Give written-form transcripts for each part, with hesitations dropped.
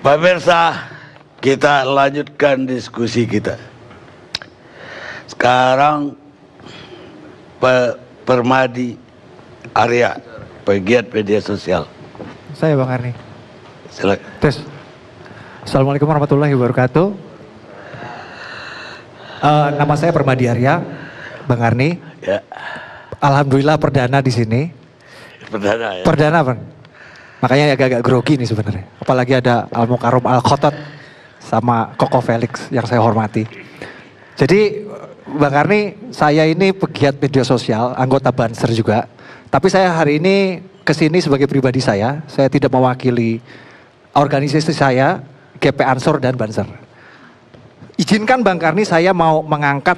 Pemirsa, kita lanjutkan diskusi kita. Sekarang Permadi Arya, pegiat media sosial. Saya Bang Arni. Silakan. Tes. Assalamualaikum warahmatullahi wabarakatuh. Nama saya Permadi Arya, Bang Arni. Ya. Alhamdulillah perdana di sini. Perdana ya. Perdana, Bang. Makanya agak-agak grogi nih sebenarnya. Apalagi ada Al Mukarram Al Khotot sama Koko Felix yang saya hormati. Jadi Bang Arni, saya ini pegiat media sosial, anggota Banser juga. Tapi saya hari ini kesini sebagai pribadi saya tidak mewakili organisasi saya, GP Ansor dan Banser. Izinkan Bang Karni, saya mau mengangkat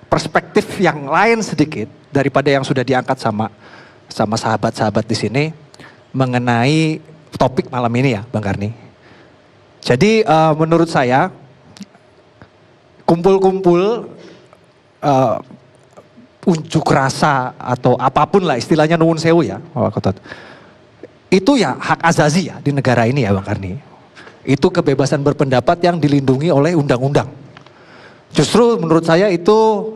perspektif yang lain sedikit daripada yang sudah diangkat sama sahabat-sahabat di sini mengenai topik malam ini ya Bang Karni. Jadi menurut saya kumpul-kumpul unjuk rasa atau apapun lah istilahnya nuwun sewu ya, itu ya hak azazi ya di negara ini ya Bang Karni. Itu kebebasan berpendapat yang dilindungi oleh undang-undang. Justru menurut saya itu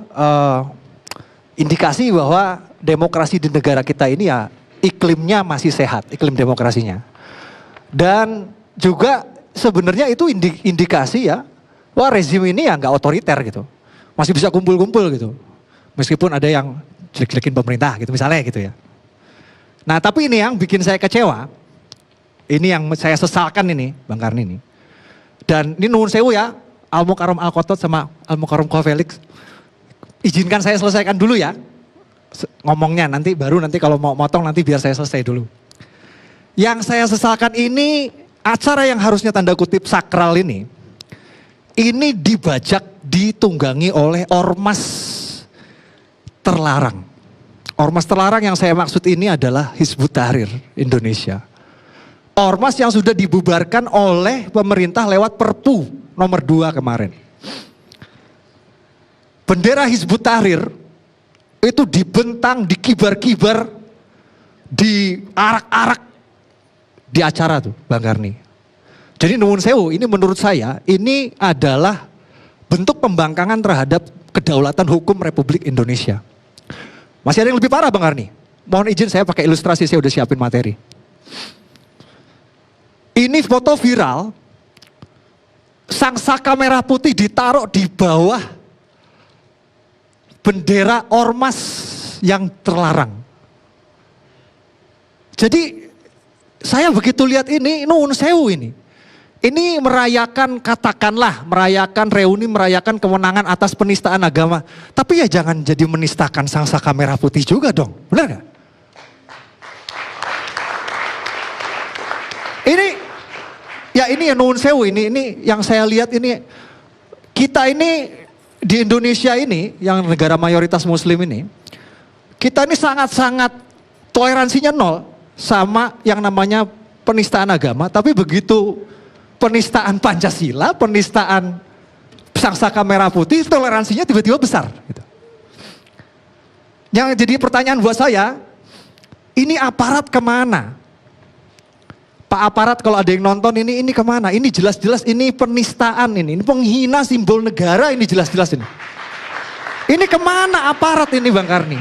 indikasi bahwa demokrasi di negara kita ini ya iklimnya masih sehat, iklim demokrasinya. Dan juga sebenarnya itu indikasi ya wah rezim ini ya nggak otoriter gitu. Masih bisa kumpul-kumpul gitu. Meskipun ada yang jelek-jelekin pemerintah gitu misalnya gitu ya. Nah tapi ini yang bikin saya kecewa. Ini yang saya sesalkan ini Bang Karni ini. Dan ini nuwun sewu ya, Al Mukarram Al Khotot sama Al Mukarram Koko Felix. Izinkan saya selesaikan dulu ya. Ngomongnya nanti kalau mau motong nanti biar saya selesai dulu. Yang saya sesalkan ini acara yang harusnya tanda kutip sakral ini dibajak, ditunggangi oleh ormas terlarang. Ormas terlarang yang saya maksud ini adalah Hizbut Tahrir Indonesia. Ormas yang sudah dibubarkan oleh pemerintah lewat Perpu nomor 2 kemarin. Bendera Hizbut Tahrir itu dibentang, dikibar-kibar, diarak-arak di acara tuh Bang Karni. Jadi nuwun sewu, ini menurut saya ini adalah bentuk pembangkangan terhadap kedaulatan hukum Republik Indonesia. Masih ada yang lebih parah Bang Karni. Mohon izin saya pakai ilustrasi, saya udah siapin materi. Ini foto viral, sang saka merah putih ditaruh di bawah bendera ormas yang terlarang. Jadi saya begitu lihat ini nuwun sewu ini. Ini merayakan merayakan reuni, merayakan kemenangan atas penistaan agama. Tapi ya jangan jadi menistakan sang saka merah putih juga dong, benar gak? Ini ya nuwun sewu ini yang saya lihat ini kita ini di Indonesia ini yang negara mayoritas muslim ini kita ini sangat-sangat toleransinya nol sama yang namanya penistaan agama, tapi begitu penistaan Pancasila, penistaan sang saka merah putih toleransinya tiba-tiba besar gitu. Yang jadi pertanyaan buat saya, ini aparat kemana? Pak aparat kalau ada yang nonton ini kemana? Ini jelas-jelas ini penistaan ini penghina simbol negara ini jelas-jelas ini. Ini kemana aparat ini Bang Karni?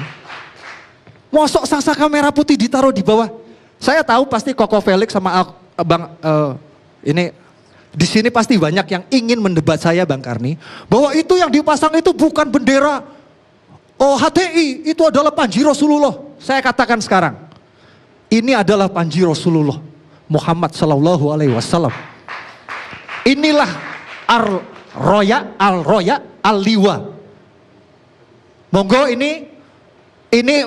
Mosok sang saka merah putih ditaruh di bawah. Saya tahu pasti Koko Felix sama ini di sini pasti banyak yang ingin mendebat saya Bang Karni bahwa itu yang dipasang itu bukan bendera HTI, itu adalah Panji Rasulullah. Saya katakan sekarang, ini adalah Panji Rasulullah Muhammad Sallallahu Alaihi Wasallam. Inilah al-roya al-liwa. Monggo ini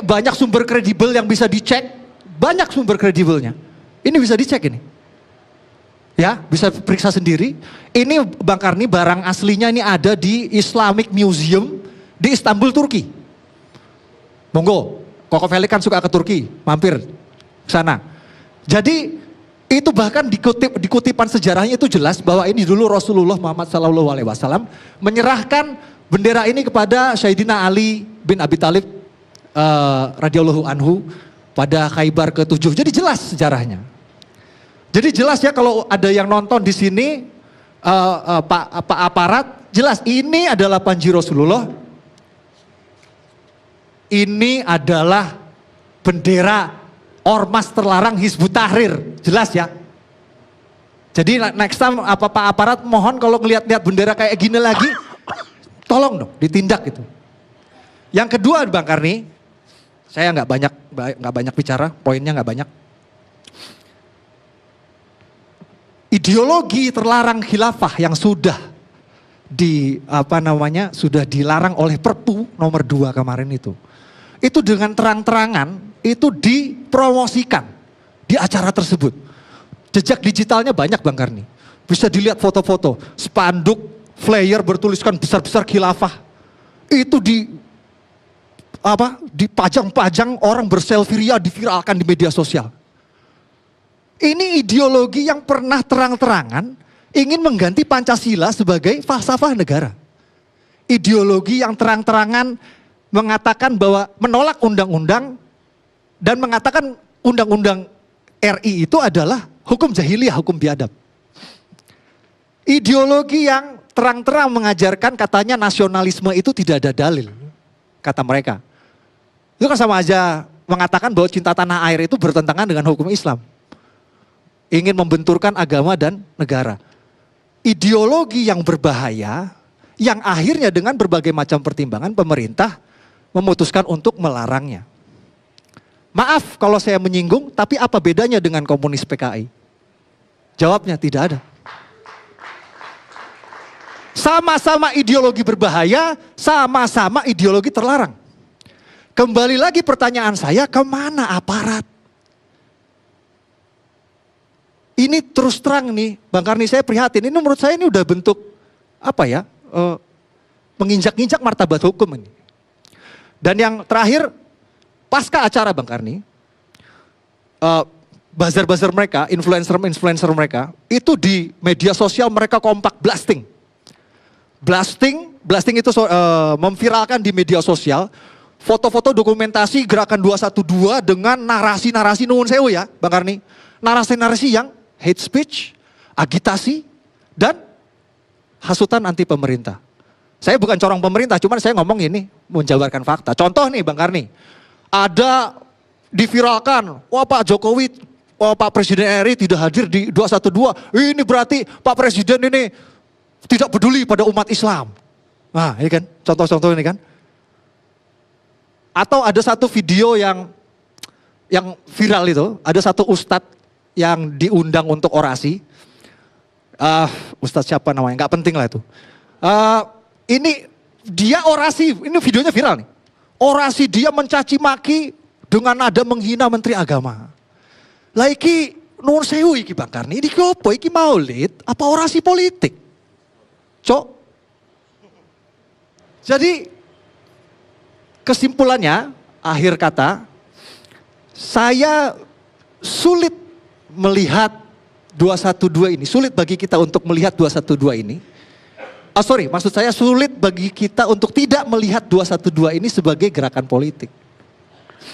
banyak sumber kredibel yang bisa dicek, banyak sumber kredibelnya. Ini bisa dicek ini. Ya, bisa periksa sendiri. Ini Bang Karni barang aslinya ini ada di Islamic Museum di Istanbul, Turki. Monggo, Koko Felix kan suka ke Turki, mampir ke sana. Jadi itu bahkan dikutipan sejarahnya itu jelas bahwa ini dulu Rasulullah Muhammad SAW menyerahkan bendera ini kepada Sayyidina Ali bin Abi Thalib radhiyallahu anhu pada Khaybar ke-7. Jadi jelas sejarahnya. Jadi jelas ya kalau ada yang nonton di sini, Pak aparat, jelas ini adalah Panji Rasulullah. Ini adalah bendera ormas terlarang Hizbut Tahrir, jelas ya. Jadi next time Pak aparat mohon kalau ngeliat-liat bendera kayak gini lagi, tolong dong ditindak gitu. Yang kedua Bang Karni, saya nggak banyak bicara, poinnya nggak banyak. Ideologi terlarang khilafah yang sudah sudah dilarang oleh Perpu nomor 2 kemarin itu dengan terang-terangan itu dipromosikan di acara tersebut. Jejak digitalnya banyak Bang Karni. Bisa dilihat foto-foto, spanduk, flyer bertuliskan besar-besar khilafah. Itu dipajang-pajang, orang berselfie ria, diviralkan di media sosial. Ini ideologi yang pernah terang-terangan ingin mengganti Pancasila sebagai falsafah negara. Ideologi yang terang-terangan mengatakan bahwa menolak undang-undang dan mengatakan undang-undang RI itu adalah hukum jahiliyah, hukum biadab. Ideologi yang terang-terang mengajarkan katanya nasionalisme itu tidak ada dalil, kata mereka. Itu kan sama aja mengatakan bahwa cinta tanah air itu bertentangan dengan hukum Islam. Ingin membenturkan agama dan negara. Ideologi yang berbahaya, yang akhirnya dengan berbagai macam pertimbangan pemerintah memutuskan untuk melarangnya. Maaf kalau saya menyinggung, tapi apa bedanya dengan komunis PKI? Jawabnya tidak ada. Sama-sama ideologi berbahaya, sama-sama ideologi terlarang. Kembali lagi pertanyaan saya, kemana aparat? Ini terus terang nih, Bang Karni, saya prihatin. Ini menurut saya ini udah bentuk menginjak-injak martabat hukum ini. Dan yang terakhir, pasca acara Bang Karni, buzzer-buzzer mereka, influencer mereka, itu di media sosial mereka kompak blasting itu memviralkan di media sosial foto-foto dokumentasi gerakan 212 dengan narasi-narasi nuwun sewu ya Bang Karni. Narasi-narasi yang hate speech, agitasi, dan hasutan anti pemerintah. Saya bukan corong pemerintah, cuman saya ngomong ini menjabarkan fakta. Contoh nih Bang Karni, ada diviralkan, wah Pak Jokowi, wah Pak Presiden RI tidak hadir di 212, ini berarti Pak Presiden ini tidak peduli pada umat Islam. Nah ini kan, contoh-contoh ini kan. Atau ada satu video yang viral itu, ada satu ustadz yang diundang untuk orasi. Ustadz siapa namanya, nggak penting lah itu. Ini dia orasi, ini videonya viral nih. Orasi dia mencaci maki dengan nada menghina Menteri Agama. Lah iki nuwun sewu iki Bang Karni, ini apa? Iki maulid apa orasi politik? Cok. Jadi kesimpulannya, akhir kata, saya sulit melihat 212 ini, sulit bagi kita untuk melihat 212 ini. Maksud saya sulit bagi kita untuk tidak melihat 212 ini sebagai gerakan politik.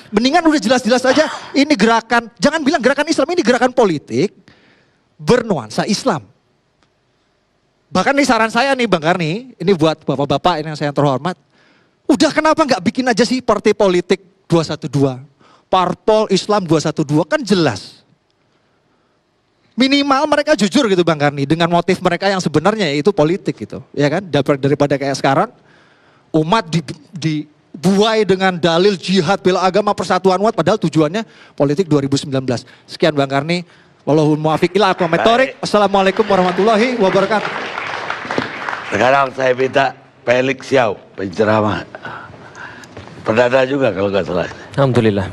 Mendingan udah jelas-jelas aja ini gerakan, jangan bilang gerakan Islam, ini gerakan politik bernuansa Islam. Bahkan ini saran saya nih Bang Karni, ini buat bapak-bapak ini yang saya terhormat. Udah kenapa nggak bikin aja sih partai politik 212? Parpol Islam 212 kan jelas. Minimal mereka jujur gitu Bang Karni dengan motif mereka yang sebenarnya yaitu politik gitu. Ya kan? Daripada kayak sekarang umat dibuai dengan dalil jihad bela agama persatuan umat padahal tujuannya politik 2019. Sekian Bang Karni. Wallahul muwaffiq ila aqwamit thoriq. Assalamualaikum warahmatullahi wabarakatuh. Sekarang saya minta Felix Xiao, penceramah. Perdana juga kalau nggak salah. Alhamdulillah.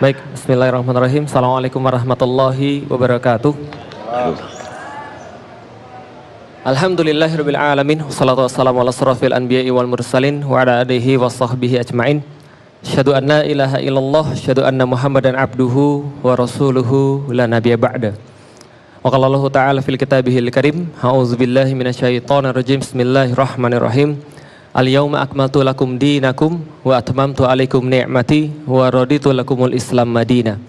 Baik, bismillahirrahmanirrahim. Assalamualaikum warahmatullahi wabarakatuh. Alhamdulillahirabbil alamin. Wassalatu wassalamu ala asrofil anbiya'i wal mursalin wa ala alihi wa sahbihi ajma'in. Asyhadu an la ilaha illallah, asyhadu anna Muhammadan abduhu wa rasuluhu la nabiyya ba'da. Wa qala Allah ta'ala fil kitabihil karim, a'udzubillahi minasyaitonir rajim. Bismillahirrahmanirrahim. Al-yawma akmaltu lakum dinakum wa atmamtu alaikum ni'mati wa raditu lakumul Islam madina.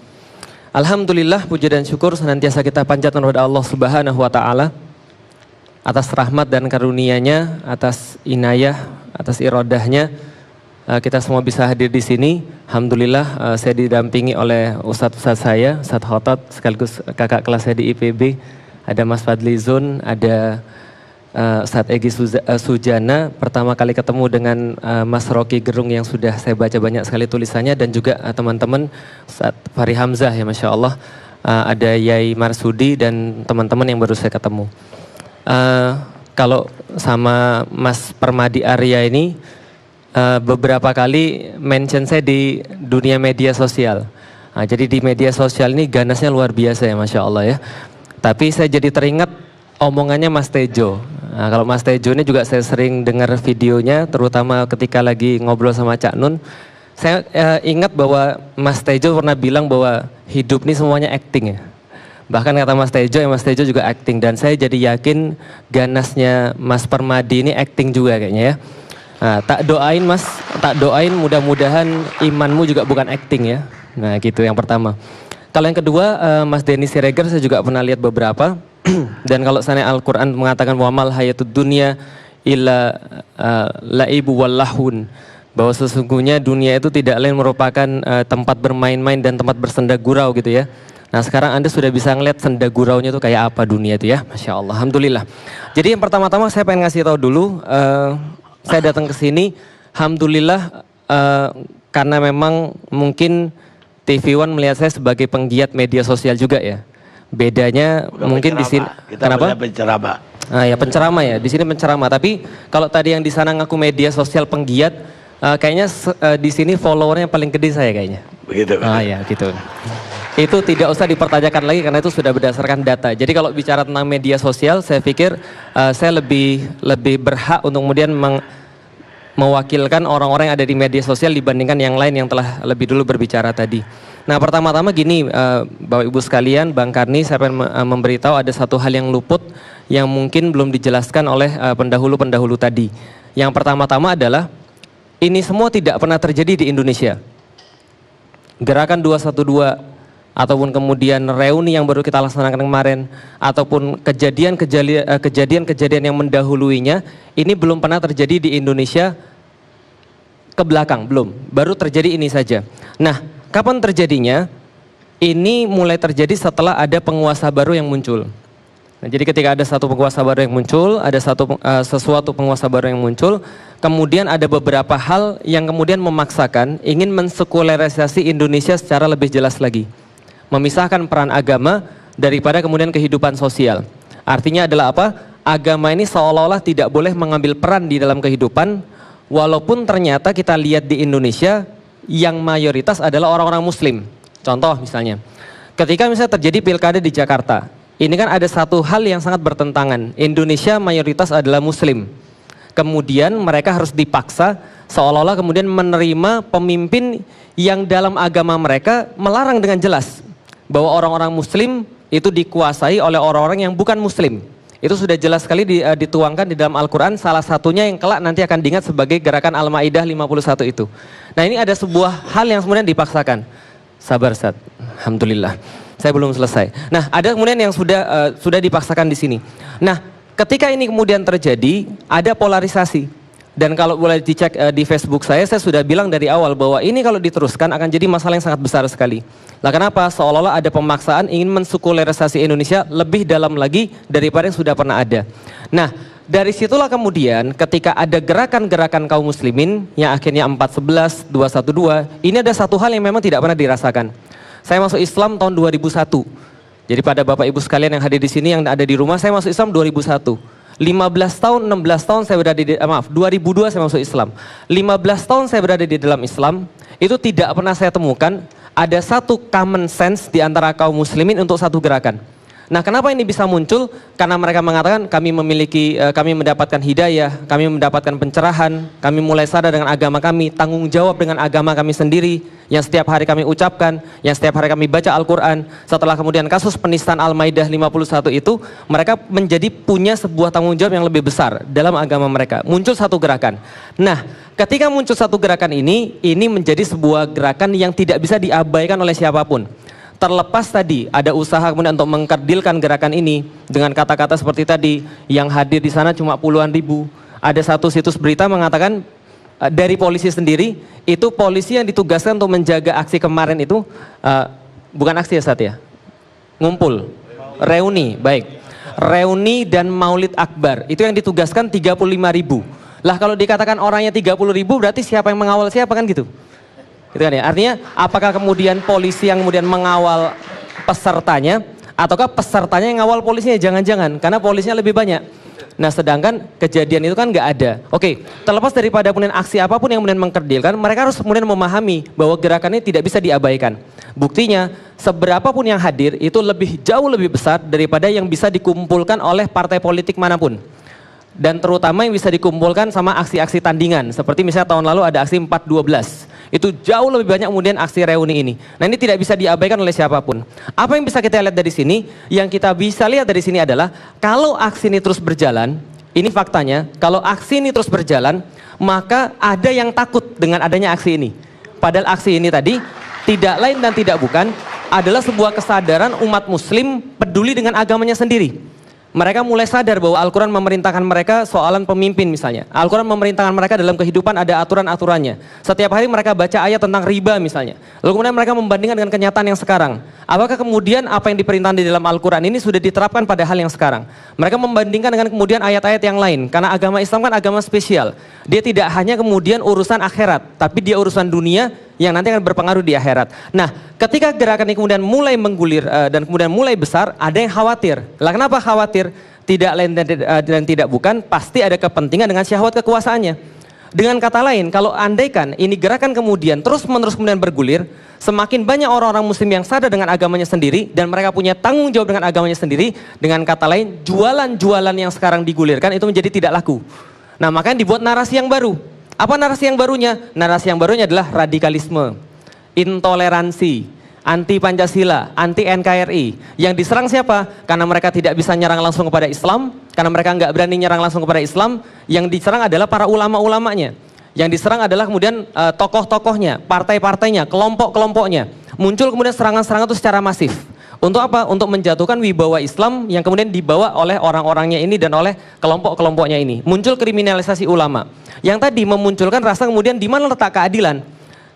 Alhamdulillah, puji dan syukur senantiasa kita panjatkan kepada Allah Subhanahu wa taala atas rahmat dan karunia-Nya, atas inayah, atas irodahnya kita semua bisa hadir di sini. Alhamdulillah, saya didampingi oleh Ustadz saya, Ustadz Khotot, sekaligus kakak kelas saya di IPB. Ada Mas Fadli Zun, ada Ustadz Egy Sujana. Pertama kali ketemu dengan Mas Rocky Gerung yang sudah saya baca banyak sekali tulisannya, dan juga teman-teman Ustadz Fahri Hamzah ya Masya Allah. Ada Yai Marsudi dan teman-teman yang baru saya ketemu. Kalau sama Mas Permadi Arya ini beberapa kali mention saya di dunia media sosial. Jadi di media sosial ini ganasnya luar biasa ya Masya Allah ya. Tapi saya jadi teringat omongannya Mas Tejo. Nah, kalau Mas Tejo ini juga saya sering dengar videonya, terutama ketika lagi ngobrol sama Cak Nun. Saya ingat bahwa Mas Tejo pernah bilang bahwa hidup ini semuanya acting ya. Bahkan kata Mas Tejo, ya Mas Tejo juga acting. Dan saya jadi yakin ganasnya Mas Permadi ini acting juga kayaknya ya. Nah, tak doain Mas, tak doain mudah-mudahan imanmu juga bukan acting ya. Nah gitu yang pertama. Kalau yang kedua, Mas Denny Siregar saya juga pernah lihat beberapa. Dan kalau sana Al-Quran mengatakan wamal hayatud dunya illa laibu wallahun, bahwa sesungguhnya dunia itu tidak lain merupakan tempat bermain-main dan tempat bersenda gurau gitu ya. Nah sekarang Anda sudah bisa ngeliat senda guraunya itu kayak apa dunia itu ya, Masya Allah, Alhamdulillah. Jadi yang pertama-tama saya pengen ngasih tahu dulu, saya datang ke sini, Alhamdulillah, karena memang mungkin TV One melihat saya sebagai penggiat media sosial juga ya. Bedanya bukan mungkin di sini, kenapa? Penceramah. Ya penceramah ya, di sini penceramah. Tapi kalau tadi yang di sana ngaku media sosial penggiat, kayaknya di sini followernya paling gede saya kayaknya. Begitu. Ya gitu. Itu tidak usah dipertanyakan lagi karena itu sudah berdasarkan data. Jadi kalau bicara tentang media sosial, saya pikir saya lebih berhak untuk kemudian mewakilkan orang-orang yang ada di media sosial dibandingkan yang lain yang telah lebih dulu berbicara tadi. Nah pertama-tama gini Bapak Ibu sekalian, Bang Karni, saya pengen memberitahu ada satu hal yang luput yang mungkin belum dijelaskan oleh pendahulu-pendahulu tadi. Yang pertama-tama adalah ini semua tidak pernah terjadi di Indonesia. Gerakan 212 ataupun kemudian reuni yang baru kita laksanakan kemarin, ataupun kejadian-kejadian yang mendahuluinya, ini belum pernah terjadi di Indonesia ke belakang, belum. Baru terjadi ini saja. Nah, kapan terjadinya? Ini mulai terjadi setelah ada penguasa baru yang muncul. Nah, jadi ketika ada satu penguasa baru yang muncul, ada sesuatu penguasa baru yang muncul, kemudian ada beberapa hal yang kemudian memaksakan ingin mensekularisasi Indonesia secara lebih jelas lagi. Memisahkan peran agama daripada kemudian kehidupan sosial. Artinya adalah apa? Agama ini seolah-olah tidak boleh mengambil peran di dalam kehidupan, walaupun ternyata kita lihat di Indonesia yang mayoritas adalah orang-orang muslim. Contoh misalnya, ketika misalnya terjadi pilkada di Jakarta, ini kan ada satu hal yang sangat bertentangan. Indonesia mayoritas adalah muslim. Kemudian mereka harus dipaksa seolah-olah kemudian menerima pemimpin yang dalam agama mereka melarang dengan jelas bahwa orang-orang muslim itu dikuasai oleh orang-orang yang bukan muslim. Itu sudah jelas sekali dituangkan di dalam Al-Quran, salah satunya yang kelak nanti akan diingat sebagai gerakan Al-Ma'idah 51 itu. Nah ini ada sebuah hal yang kemudian dipaksakan. Sabar Ustaz, Alhamdulillah. Saya belum selesai. Nah ada kemudian yang sudah dipaksakan di sini. Nah ketika ini kemudian terjadi, ada polarisasi. Dan kalau boleh dicek di Facebook saya sudah bilang dari awal bahwa ini kalau diteruskan akan jadi masalah yang sangat besar sekali. Lah kenapa? Seolah-olah ada pemaksaan ingin mensekularisasi Indonesia lebih dalam lagi daripada yang sudah pernah ada. Nah, dari situlah kemudian ketika ada gerakan-gerakan kaum muslimin yang akhirnya 411, 212, ini ada satu hal yang memang tidak pernah dirasakan. Saya masuk Islam tahun 2001. Jadi pada Bapak Ibu sekalian yang hadir di sini yang ada di rumah, saya masuk Islam 2001. 15 tahun, 16 tahun saya berada di, 2002 saya masuk Islam. 15 tahun saya berada di dalam Islam, itu tidak pernah saya temukan ada satu common sense di antara kaum muslimin untuk satu gerakan. Nah kenapa ini bisa muncul? Karena mereka mengatakan kami mendapatkan hidayah, kami mendapatkan pencerahan, kami mulai sadar dengan agama kami, tanggung jawab dengan agama kami sendiri, yang setiap hari kami ucapkan, yang setiap hari kami baca Al-Quran. Setelah kemudian kasus penistaan Al-Maidah 51 itu, mereka menjadi punya sebuah tanggung jawab yang lebih besar dalam agama mereka. Muncul satu gerakan. Nah ketika muncul satu gerakan ini menjadi sebuah gerakan yang tidak bisa diabaikan oleh siapapun. terlepas tadi ada usaha kemudian untuk mengkerdilkan gerakan ini dengan kata-kata seperti tadi, yang hadir di sana cuma puluhan ribu. Ada satu situs berita mengatakan dari polisi sendiri, itu polisi yang ditugaskan untuk menjaga aksi kemarin itu, bukan aksi ya Ustaz ya, ngumpul, reuni, baik, reuni dan maulid akbar, itu yang ditugaskan 35 ribu. Lah kalau dikatakan orangnya 30 ribu, berarti siapa yang mengawal siapa kan gitu? Gitu kan ya, artinya apakah kemudian polisi yang kemudian mengawal pesertanya, ataukah pesertanya yang ngawal polisinya? Jangan-jangan, karena polisinya lebih banyak. Nah sedangkan kejadian itu kan nggak ada. Oke, terlepas daripada kemudian aksi apapun yang kemudian mengkerdilkan, mereka harus kemudian memahami bahwa gerakan ini tidak bisa diabaikan. Buktinya, seberapapun yang hadir itu jauh lebih besar daripada yang bisa dikumpulkan oleh partai politik manapun. Dan terutama yang bisa dikumpulkan sama aksi-aksi tandingan. Seperti misalnya tahun lalu ada aksi 412. Itu jauh lebih banyak kemudian aksi reuni ini. Nah ini tidak bisa diabaikan oleh siapapun. Apa yang bisa kita lihat dari sini? Yang kita bisa lihat dari sini adalah kalau aksi ini terus berjalan, ini faktanya, kalau aksi ini terus berjalan, maka ada yang takut dengan adanya aksi ini. Padahal aksi ini tadi tidak lain dan tidak bukan adalah sebuah kesadaran umat muslim peduli dengan agamanya sendiri. Mereka mulai sadar bahwa Al-Quran memerintahkan mereka soalan pemimpin misalnya. Al-Quran memerintahkan mereka dalam kehidupan ada aturan-aturannya. Setiap hari mereka baca ayat tentang riba misalnya. Lalu kemudian mereka membandingkan dengan kenyataan yang sekarang. Apakah kemudian apa yang diperintahkan di dalam Al-Quran ini sudah diterapkan pada hal yang sekarang? Mereka membandingkan dengan kemudian ayat-ayat yang lain. Karena agama Islam kan agama spesial. Dia tidak hanya kemudian urusan akhirat, tapi dia urusan dunia yang nanti akan berpengaruh di akhirat. Nah, ketika gerakan ini kemudian mulai menggulir dan kemudian mulai besar, ada yang khawatir. Lah kenapa khawatir? Tidak lain dan tidak bukan, pasti ada kepentingan dengan syahwat kekuasaannya. Dengan kata lain, kalau andaikan ini gerakan kemudian terus-menerus kemudian bergulir, semakin banyak orang-orang muslim yang sadar dengan agamanya sendiri dan mereka punya tanggung jawab dengan agamanya sendiri, dengan kata lain, jualan-jualan yang sekarang digulirkan itu menjadi tidak laku. Nah, makanya dibuat narasi yang baru. Apa narasi yang barunya? Narasi yang barunya adalah radikalisme, intoleransi, anti Pancasila, anti NKRI. Yang diserang siapa? Karena mereka tidak bisa nyerang langsung kepada Islam, karena mereka nggak berani nyerang langsung kepada Islam. Yang diserang adalah para ulama-ulamanya. Yang diserang adalah kemudian tokoh-tokohnya, partai-partainya, kelompok-kelompoknya. Muncul kemudian serangan-serangan itu secara masif. Untuk apa? Untuk menjatuhkan wibawa Islam yang kemudian dibawa oleh orang-orangnya ini dan oleh kelompok-kelompoknya ini. Muncul kriminalisasi ulama. Yang tadi memunculkan rasa kemudian di mana letak keadilan.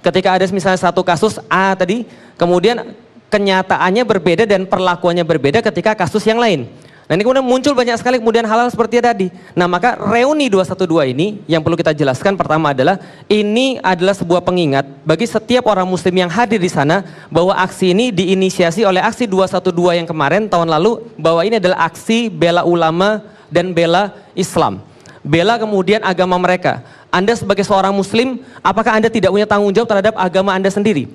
Ketika ada misalnya satu kasus A tadi, kemudian kenyataannya berbeda dan perlakuannya berbeda ketika kasus yang lain. Nah ini kemudian muncul banyak sekali kemudian hal-hal seperti tadi. Nah maka reuni 212 ini yang perlu kita jelaskan pertama adalah ini adalah sebuah pengingat bagi setiap orang muslim yang hadir di sana bahwa aksi ini diinisiasi oleh aksi 212 yang kemarin tahun lalu, bahwa ini adalah aksi bela ulama dan bela Islam. Bela kemudian agama mereka. Anda sebagai seorang muslim, apakah Anda tidak punya tanggung jawab terhadap agama Anda sendiri?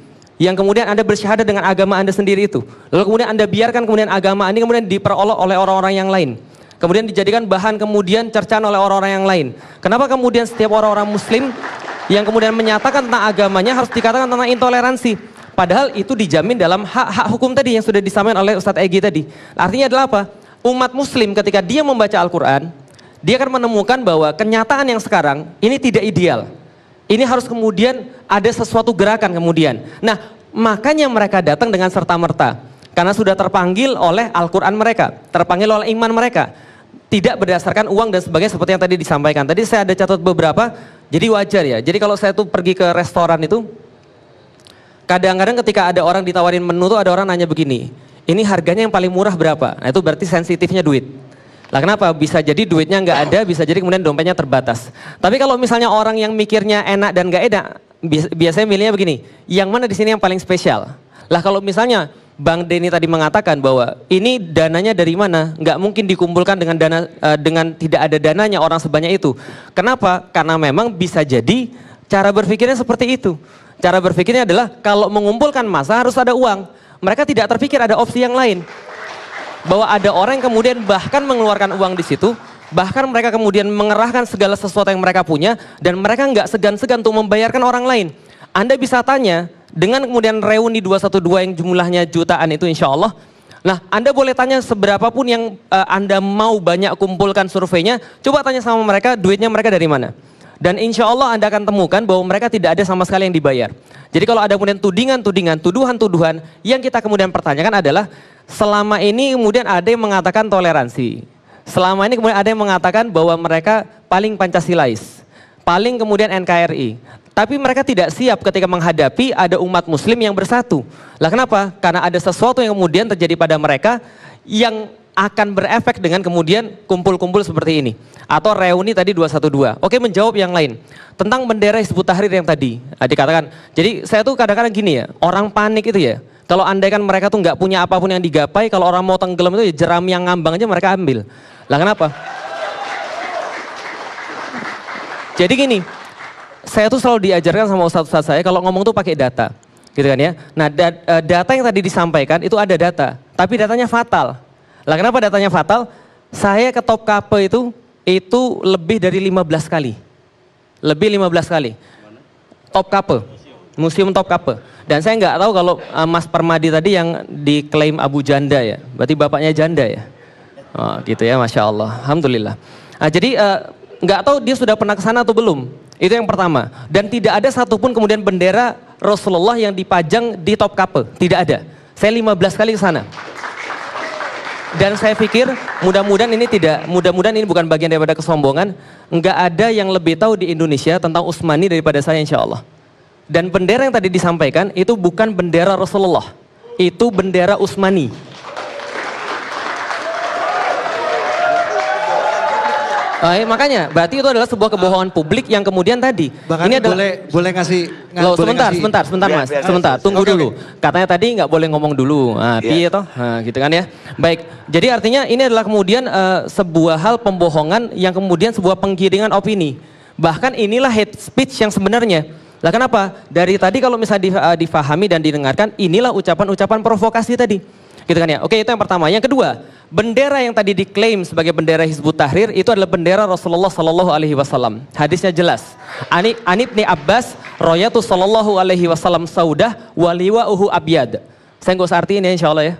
Yang kemudian Anda bersyahadat dengan agama Anda sendiri itu. Lalu kemudian Anda biarkan kemudian agama ini kemudian diperolok oleh orang-orang yang lain. Kemudian dijadikan bahan kemudian cercaan oleh orang-orang yang lain. Kenapa kemudian setiap orang-orang muslim yang kemudian menyatakan tentang agamanya harus dikatakan tentang intoleransi? Padahal itu dijamin dalam hak-hak hukum tadi yang sudah disampaikan oleh Ustadz Egy tadi. Artinya adalah apa? Umat muslim ketika dia membaca Al-Quran, dia akan menemukan bahwa kenyataan yang sekarang ini tidak ideal. Ini harus kemudian ada sesuatu gerakan kemudian. Nah, makanya mereka datang dengan serta-merta. Karena sudah terpanggil oleh Al-Quran mereka, terpanggil oleh iman mereka. Tidak berdasarkan uang dan sebagainya seperti yang tadi disampaikan. Tadi saya ada catat beberapa, jadi wajar ya. Jadi kalau saya tuh pergi ke restoran itu, kadang-kadang ketika ada orang ditawarin menu tuh ada orang nanya begini, ini harganya yang paling murah berapa? Nah itu berarti sensitifnya duit. Lah kenapa? Bisa jadi duitnya nggak ada, bisa jadi kemudian dompetnya terbatas. Tapi kalau misalnya orang yang mikirnya enak dan nggak enak, biasanya milihnya begini, yang mana di sini yang paling spesial? Lah kalau misalnya Bang Denny tadi mengatakan bahwa ini dananya dari mana? Nggak mungkin dikumpulkan dengan dana dengan tidak ada dananya orang sebanyak itu. Kenapa? Karena memang bisa jadi cara berpikirnya seperti itu. Cara berpikirnya adalah kalau mengumpulkan massa harus ada uang. Mereka tidak terpikir ada opsi yang lain. Bahwa ada orang yang kemudian bahkan mengeluarkan uang di situ, bahkan mereka kemudian mengerahkan segala sesuatu yang mereka punya, dan mereka nggak segan-segan untuk membayarkan orang lain. Anda bisa tanya, dengan kemudian reuni 212 yang jumlahnya jutaan itu insya Allah, nah Anda boleh tanya seberapapun yang Anda mau banyak kumpulkan surveinya, coba tanya sama mereka duitnya mereka dari mana. Dan insya Allah Anda akan temukan bahwa mereka tidak ada sama sekali yang dibayar. Jadi kalau ada kemudian tudingan-tudingan, tuduhan-tuduhan, yang kita kemudian pertanyakan adalah, selama ini kemudian ada yang mengatakan toleransi. Selama ini kemudian ada yang mengatakan bahwa mereka paling Pancasilais, paling kemudian NKRI. Tapi mereka tidak siap ketika menghadapi ada umat muslim yang bersatu. Lah kenapa? Karena ada sesuatu yang kemudian terjadi pada mereka yang akan berefek dengan kemudian kumpul-kumpul seperti ini. Atau reuni tadi 212. Oke, menjawab yang lain. Tentang bendera Hizbut Tahrir yang tadi dikatakan. Jadi saya tuh kadang-kadang gini ya, orang panik itu ya. Kalau andai kan mereka tuh nggak punya apapun yang digapai, kalau orang mau tenggelam itu ya jeram yang ngambang aja mereka ambil. Lah kenapa? Jadi gini, saya tuh selalu diajarkan sama ustadz-ustadz saya kalau ngomong tuh pakai data. Gitu kan ya. Nah data yang tadi disampaikan itu ada data, tapi datanya fatal. Lah kenapa datanya fatal? Saya ke Topkapi itu lebih dari 15 kali. Lebih 15 kali. Topkapi, Museum Topkapi. Dan saya nggak tahu kalau Mas Permadi tadi yang diklaim Abu Janda ya. Berarti bapaknya janda ya. Oh, gitu ya, Masya Allah. Alhamdulillah. Nah, jadi nggak tahu dia sudah pernah ke sana atau belum. Itu yang pertama. Dan tidak ada satupun kemudian bendera Rasulullah yang dipajang di Topkapi. Tidak ada. Saya 15 kali ke sana. Dan saya pikir mudah-mudahan ini bukan bagian daripada kesombongan. Enggak ada yang lebih tahu di Indonesia tentang Utsmani daripada saya, insya Allah. Dan bendera yang tadi disampaikan itu bukan bendera Rasulullah, itu bendera Utsmani. Makanya berarti itu adalah sebuah kebohongan publik yang kemudian tadi. Bahkan ini adalah, boleh ngasih. Loh, sebentar Mas, sebentar. Tunggu dulu. Katanya tadi nggak boleh ngomong dulu. Piye toh? Gitu kan ya. Baik. Jadi artinya ini adalah kemudian sebuah hal pembohongan yang kemudian sebuah penggiringan opini. Bahkan inilah hate speech yang sebenarnya. Lah kenapa? Dari tadi kalau misalnya difahami dan didengarkan, inilah ucapan-ucapan provokasi tadi. Gitu kan ya. Oke, itu yang pertama. Yang kedua, bendera yang tadi diklaim sebagai bendera Hizbut Tahrir itu adalah bendera Rasulullah Sallallahu Alaihi Wasallam. Hadisnya jelas. Anibni Abbas, royatu Sallallahu Alaihi Wasallam saudah, waliwa'uhu abyad. Saya nggak usah artiin ya, insya Allah ya.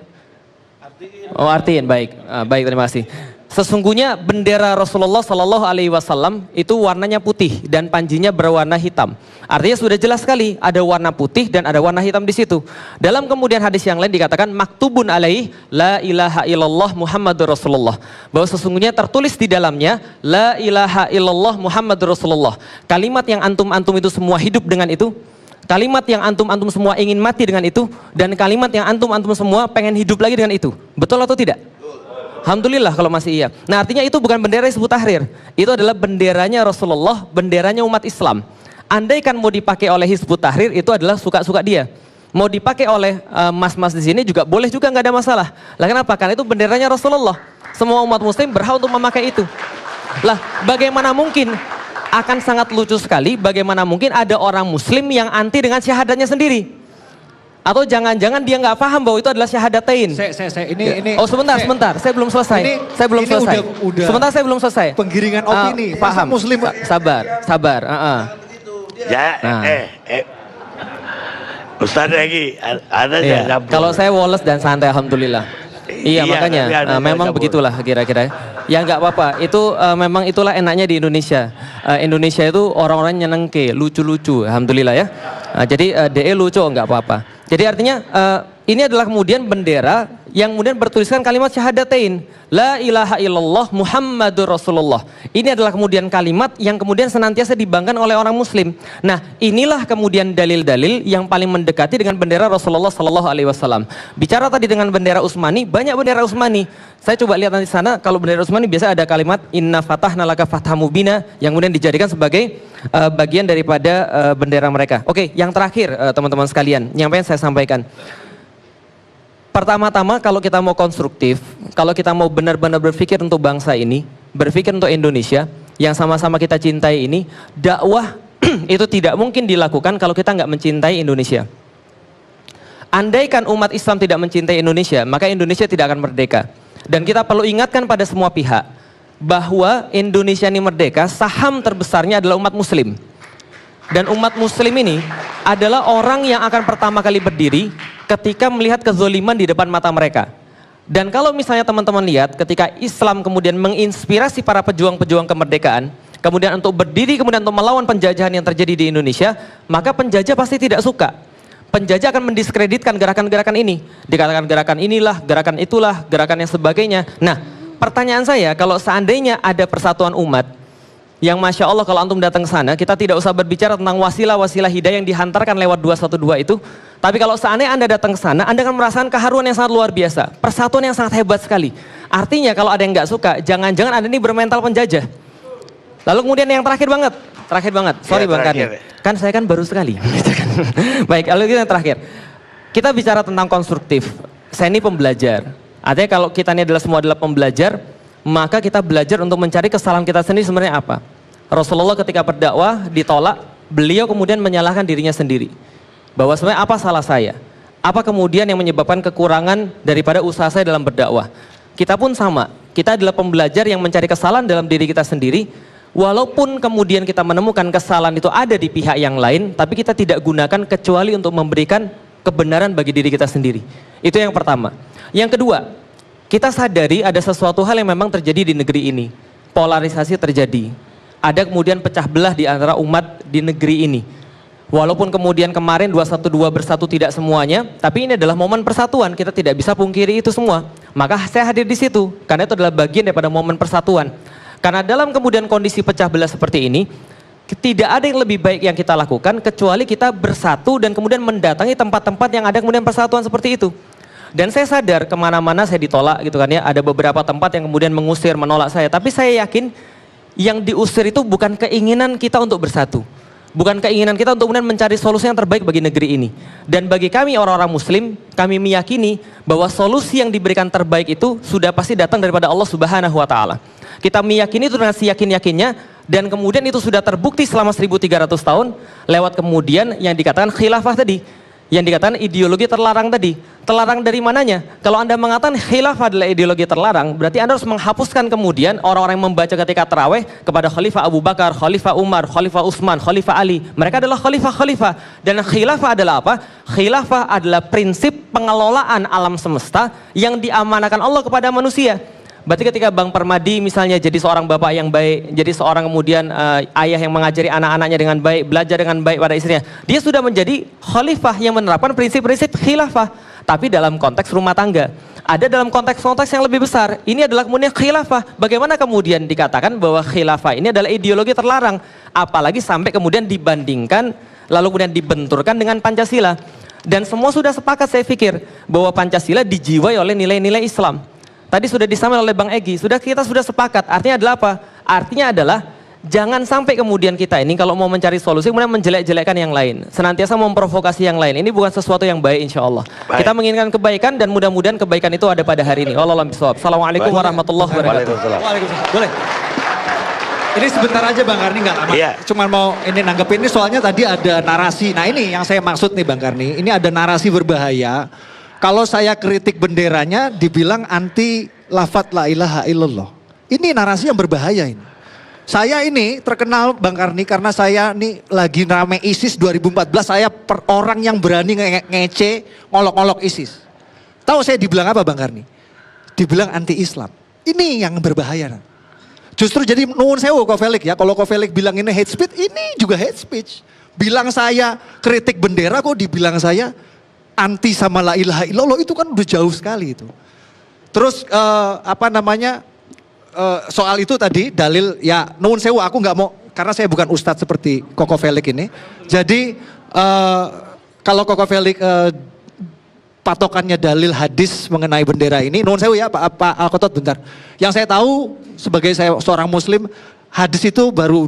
Oh, artiin, baik. Baik, terima kasih. Sesungguhnya bendera Rasulullah Sallallahu Alaihi Wasallam itu warnanya putih dan panjinya berwarna hitam. Artinya sudah jelas sekali ada warna putih dan ada warna hitam di situ. Dalam kemudian hadis yang lain dikatakan maktubun alaih la ilaha illallah Muhammadur Rasulullah. Bahwa sesungguhnya tertulis di dalamnya la ilaha illallah Muhammadur Rasulullah. Kalimat yang antum-antum itu semua hidup dengan itu. Kalimat yang antum-antum semua ingin mati dengan itu. Dan kalimat yang antum-antum semua pengen hidup lagi dengan itu. Betul atau tidak? Alhamdulillah kalau masih iya. Nah artinya itu bukan bendera Hizbut Tahrir. Itu adalah benderanya Rasulullah, benderanya umat Islam. Andaikan mau dipakai oleh Hizbut Tahrir itu adalah suka-suka dia. Mau dipakai oleh mas-mas di sini juga boleh juga, nggak ada masalah. Lah kenapa? Karena itu benderanya Rasulullah. Semua umat muslim berhak untuk memakai itu. Lah bagaimana mungkin, akan sangat lucu sekali bagaimana mungkin ada orang muslim yang anti dengan syahadatnya sendiri. Atau jangan-jangan dia nggak paham bahwa itu adalah syahadatain. Ini. Oh sebentar, saya belum selesai. Saya belum selesai. Sebentar, saya belum selesai. Penggiringan opini. Paham. Muslim. Sabar. Ya, Ustaz lagi ada ya. Kalau saya Wallace dan santai, alhamdulillah. Iya makanya memang begitulah kira-kira. Ya nggak apa-apa. Itu memang itulah enaknya di Indonesia. Indonesia itu orang-orang nyenengke, lucu-lucu, alhamdulillah ya. Jadi DE lucu nggak apa-apa. Jadi artinya ini adalah kemudian bendera yang kemudian bertuliskan kalimat syahadatain. La ilaha illallah Muhammadur Rasulullah. Ini adalah kemudian kalimat yang kemudian senantiasa dibanggakan oleh orang muslim. Nah inilah kemudian dalil-dalil yang paling mendekati dengan bendera Rasulullah Sallallahu Alaihi Wasallam. Bicara tadi dengan bendera Utsmani, banyak bendera Utsmani. Saya coba lihat nanti sana, kalau bendera Utsmani biasa ada kalimat Inna fatahna laka fatham mubina yang kemudian dijadikan sebagai bagian daripada bendera mereka. Oke, yang terakhir teman-teman sekalian, yang pengen saya sampaikan. Pertama-tama kalau kita mau konstruktif, kalau kita mau benar-benar berpikir untuk bangsa ini, berpikir untuk Indonesia yang sama-sama kita cintai ini, dakwah itu tidak mungkin dilakukan kalau kita nggak mencintai Indonesia. Andaikan umat Islam tidak mencintai Indonesia, maka Indonesia tidak akan merdeka. Dan kita perlu ingatkan pada semua pihak bahwa Indonesia ini merdeka, saham terbesarnya adalah umat muslim. Dan umat muslim ini adalah orang yang akan pertama kali berdiri ketika melihat kezoliman di depan mata mereka. Dan kalau misalnya teman-teman lihat ketika Islam kemudian menginspirasi para pejuang-pejuang kemerdekaan, kemudian untuk berdiri, kemudian untuk melawan penjajahan yang terjadi di Indonesia, maka penjajah pasti tidak suka. Penjajah akan mendiskreditkan gerakan-gerakan ini. Dikatakan gerakan inilah, gerakan itulah, gerakan yang sebagainya. Nah, pertanyaan saya, kalau seandainya ada persatuan umat, yang Masya Allah kalau antum datang ke sana, kita tidak usah berbicara tentang wasilah-wasilah hidayah yang dihantarkan lewat 212 itu. Tapi kalau seandainya Anda datang ke sana, Anda akan merasakan keharuan yang sangat luar biasa. Persatuan yang sangat hebat sekali. Artinya kalau ada yang nggak suka, jangan-jangan Anda ini bermental penjajah. Lalu kemudian yang terakhir banget, sorry Bang Karni. Kan saya kan baru sekali. Baik, lalu kita yang terakhir. Kita bicara tentang konstruktif. Saya ini pembelajar. Artinya kalau kita ini adalah semua adalah pembelajar, maka kita belajar untuk mencari kesalahan kita sendiri sebenarnya apa. Rasulullah ketika berdakwah ditolak, beliau kemudian menyalahkan dirinya sendiri. Bahwa sebenarnya apa salah saya? Apa kemudian yang menyebabkan kekurangan daripada usaha saya dalam berdakwah? Kita pun sama. Kita adalah pembelajar yang mencari kesalahan dalam diri kita sendiri. Walaupun kemudian kita menemukan kesalahan itu ada di pihak yang lain, tapi kita tidak gunakan kecuali untuk memberikan kebenaran bagi diri kita sendiri. Itu yang pertama. Yang kedua, kita sadari ada sesuatu hal yang memang terjadi di negeri ini. Polarisasi terjadi. Ada kemudian pecah belah di antara umat di negeri ini. Walaupun kemudian kemarin 212 bersatu tidak semuanya, tapi ini adalah momen persatuan. Kita tidak bisa pungkiri itu semua. Maka saya hadir di situ, karena itu adalah bagian daripada momen persatuan. Karena dalam kemudian kondisi pecah belah seperti ini, tidak ada yang lebih baik yang kita lakukan kecuali kita bersatu dan kemudian mendatangi tempat-tempat yang ada kemudian persatuan seperti itu. Dan saya sadar kemana-mana saya ditolak gitu kan ya, ada beberapa tempat yang kemudian mengusir, menolak saya. Tapi saya yakin yang diusir itu bukan keinginan kita untuk bersatu. Bukan keinginan kita untuk kemudian mencari solusi yang terbaik bagi negeri ini. Dan bagi kami orang-orang muslim, kami meyakini bahwa solusi yang diberikan terbaik itu sudah pasti datang daripada Allah Subhanahu wa Ta'ala. Kita meyakini itu dengan seyakin-yakinnya, dan kemudian itu sudah terbukti selama 1300 tahun lewat kemudian yang dikatakan khilafah tadi. Yang dikatakan ideologi terlarang tadi. Terlarang dari mananya? Kalau Anda mengatakan khilafah adalah ideologi terlarang, berarti Anda harus menghapuskan kemudian orang-orang yang membaca ketika taraweh kepada Khalifah Abu Bakar, Khalifah Umar, Khalifah Utsman, Khalifah Ali. Mereka adalah khalifah-khalifah. Dan khilafah adalah apa? Khilafah adalah prinsip pengelolaan alam semesta yang diamanakan Allah kepada manusia. Berarti ketika Bang Permadi misalnya jadi seorang bapak yang baik, jadi seorang kemudian ayah yang mengajari anak-anaknya dengan baik, belajar dengan baik pada istrinya, dia sudah menjadi khalifah yang menerapkan prinsip-prinsip khilafah. Tapi dalam konteks rumah tangga, ada dalam konteks-konteks yang lebih besar, ini adalah kemudian khilafah. Bagaimana kemudian dikatakan bahwa khilafah ini adalah ideologi terlarang, apalagi sampai kemudian dibandingkan, lalu kemudian dibenturkan dengan Pancasila. Dan semua sudah sepakat saya pikir, bahwa Pancasila dijiwai oleh nilai-nilai Islam. Tadi sudah disampaikan oleh Bang Egy, kita sudah sepakat. Artinya adalah apa? Artinya adalah jangan sampai kemudian kita ini kalau mau mencari solusi kemudian menjelek-jelekkan yang lain. Senantiasa memprovokasi yang lain. Ini bukan sesuatu yang baik insya Allah. Baik. Kita menginginkan kebaikan dan mudah-mudahan kebaikan itu ada pada hari ini. Wallahualam bishawab. Assalamualaikum warahmatullahi wabarakatuh. Waalaikumsalam. Boleh. Ini sebentar aja Bang Karni, nggak lama. Iya. Cuman mau ini nanggepin ini soalnya tadi ada narasi. Nah ini yang saya maksud nih Bang Karni. Ini ada narasi berbahaya. Kalau saya kritik benderanya dibilang anti lafadz la ilaha illallah. Ini narasi yang berbahaya ini. Saya ini terkenal Bang Karni karena saya ini lagi rame ISIS 2014. Saya orang yang berani ngece ngolok-ngolok ISIS. Tahu saya dibilang apa Bang Karni? Dibilang anti Islam. Ini yang berbahaya. Justru jadi nuwun sewu Kofelik ya. Kalau Kofelik bilang ini hate speech, ini juga hate speech. Bilang saya kritik bendera kok dibilang saya anti sama la ilaha illallah, itu kan udah jauh sekali itu. Terus soal itu tadi dalil ya nuwun sewu, aku nggak mau karena saya bukan ustadz seperti Koko Felix ini. Jadi kalau Koko Felix patokannya dalil hadis mengenai bendera ini, nuwun sewu ya Pak Alkotot bentar. Yang saya tahu sebagai saya seorang muslim, hadis itu baru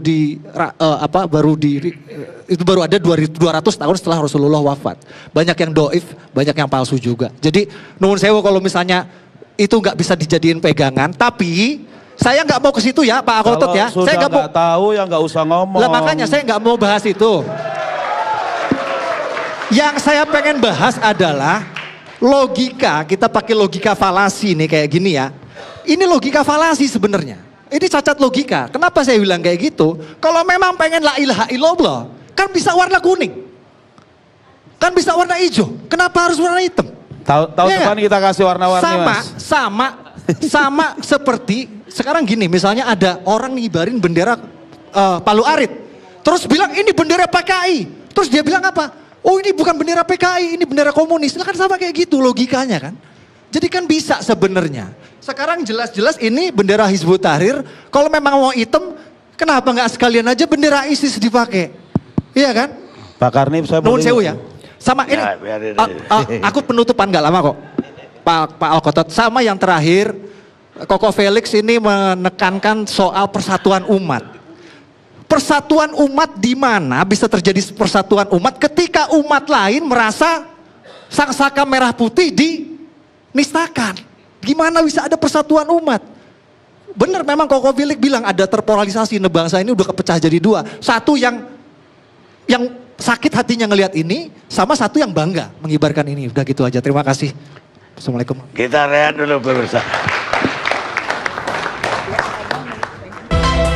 ada 200 tahun setelah Rasulullah wafat. Banyak yang doif, banyak yang palsu juga. Jadi nuwun sewu kalau misalnya itu nggak bisa dijadiin pegangan, tapi saya nggak mau ke situ ya Pak Akotot ya. Sudah saya nggak tahu ya nggak usah ngomong. Lah makanya saya nggak mau bahas itu. Yang saya pengen bahas adalah logika, kita pakai logika falasi nih kayak gini ya. Ini logika falasi sebenarnya. Ini cacat logika. Kenapa saya bilang kayak gitu? Kalau memang pengen la ilaha illallah, kan bisa warna kuning. Kan bisa warna hijau. Kenapa harus warna hitam? Tahu Ya depan kita kasih warna-warni Mas. Sama seperti sekarang gini, misalnya ada orang ngibarin bendera Palu Arit. Terus bilang ini bendera PKI. Terus dia bilang apa? Oh ini bukan bendera PKI, ini bendera komunis. Nah kan sama kayak gitu logikanya kan. Jadi kan bisa sebenarnya. Sekarang jelas-jelas ini bendera Hizbut Tahrir. Kalau memang mau hitam, kenapa nggak sekalian aja bendera ISIS dipakai? Iya kan? Pak Karnip saya Nuhun boleh. sewu ya. Sama ini, Ya, biarin aja. aku penutupan nggak lama kok. Pak Alkotot, sama yang terakhir, Koko Felix ini menekankan soal persatuan umat. Persatuan umat di mana bisa terjadi persatuan umat ketika umat lain merasa sangsaka merah putih dinistakan. Gimana bisa ada persatuan umat? Benar memang Koko Felix bilang ada terpolarisasi, bangsa ini udah kepecah jadi dua. Satu yang sakit hatinya ngelihat ini, sama satu yang bangga mengibarkan ini. Udah gitu aja, terima kasih. Assalamualaikum. Kita rehat dulu pemirsa.